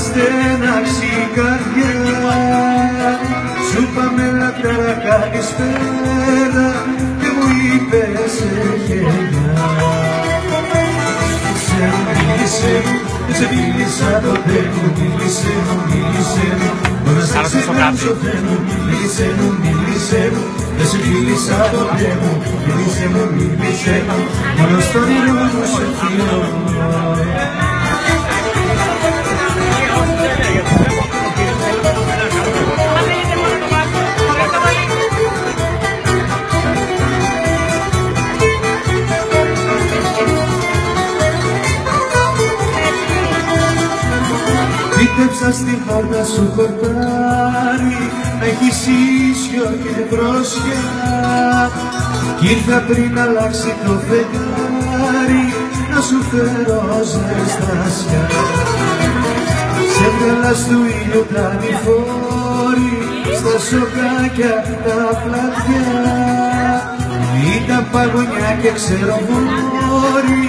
στέναξε η καρδιά. Σου πάμε λατρά καλησπέρα και μου είπες χέρια. Μίλησε μου, δεν σε μίλησα ποτέ μου. Μίλησε μου, μίλησε μου, μόνο να σε ξεχάσω Θεέ μου. Μίλησε μου, μίλησε μου, δεν σε μίλησα ποτέ μου. Μίλησε μου, μίλησε μου, μόνο στο όνειρο μου σε θέλω. Πίτεψα στην πόρτα σου χορτάρι, να έχεις ίσιο και δρόσια. Κι ήρθα πριν αλλάξει το φεγγάρι, να σου φέρω ζεστάσια. Σε βγάλα του ήλιου πλανηφόροι, στα σοκάκια τα πλατιά. Ήταν παγωνιά και ξεροβόροι,